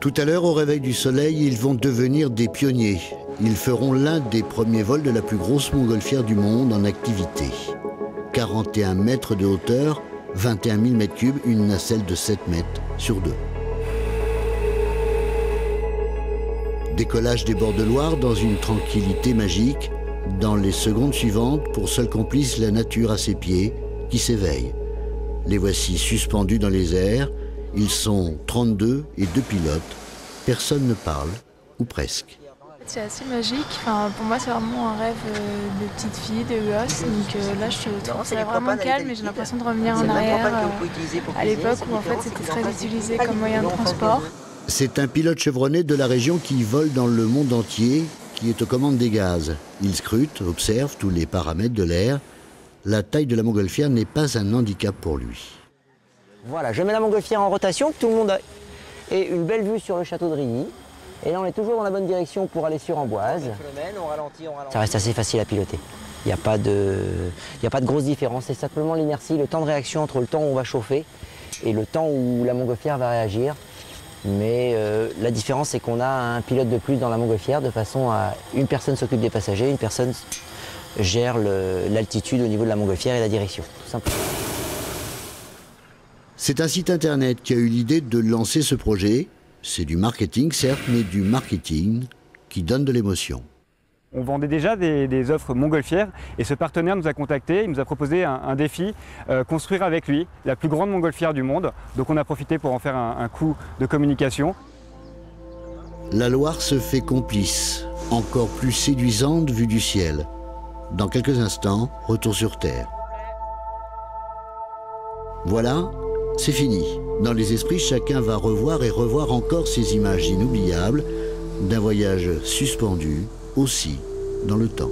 Tout à l'heure, au réveil du soleil, ils vont devenir des pionniers. Ils feront l'un des premiers vols de la plus grosse montgolfière du monde en activité. 41 mètres de hauteur, 21 000 mètres cubes, une nacelle de 7 mètres sur 2. Décollage des bords de Loire dans une tranquillité magique. Dans les secondes suivantes, pour seul complice la nature à ses pieds, qui s'éveille. Les voici suspendus dans les airs. Ils sont 32 et 2 pilotes. Personne ne parle, ou presque. C'est assez magique. Enfin, pour moi, c'est vraiment un rêve de petite fille, de gosse. Donc là, je trouve ça vraiment calme et j'ai l'impression de revenir en arrière à l'époque où en fait c'était très utilisé comme moyen de transport. C'est un pilote chevronné de la région qui vole dans le monde entier, qui est aux commandes des gaz. Il scrute, observe tous les paramètres de l'air. La taille de la montgolfière n'est pas un handicap pour lui. Voilà, je mets la montgolfière en rotation, que tout le monde ait une belle vue sur le château de Rilly. Et là, on est toujours dans la bonne direction pour aller sur Amboise. Ça reste assez facile à piloter. Il n'y a pas de grosse différence. C'est simplement l'inertie, le temps de réaction entre le temps où on va chauffer et le temps où la montgolfière va réagir. Mais la différence, c'est qu'on a un pilote de plus dans la montgolfière, de façon à une personne s'occupe des passagers, une personne gère l'altitude au niveau de la montgolfière et la direction, tout simplement. C'est un site internet qui a eu l'idée de lancer ce projet. C'est du marketing, certes, mais du marketing qui donne de l'émotion. On vendait déjà des offres montgolfières et ce partenaire nous a contactés, il nous a proposé un défi, construire avec lui la plus grande montgolfière du monde. Donc on a profité pour en faire un coup de communication. La Loire se fait complice, encore plus séduisante vue du ciel. Dans quelques instants, retour sur Terre. Voilà, c'est fini. Dans les esprits, chacun va revoir et revoir encore ces images inoubliables d'un voyage suspendu, aussi dans le temps.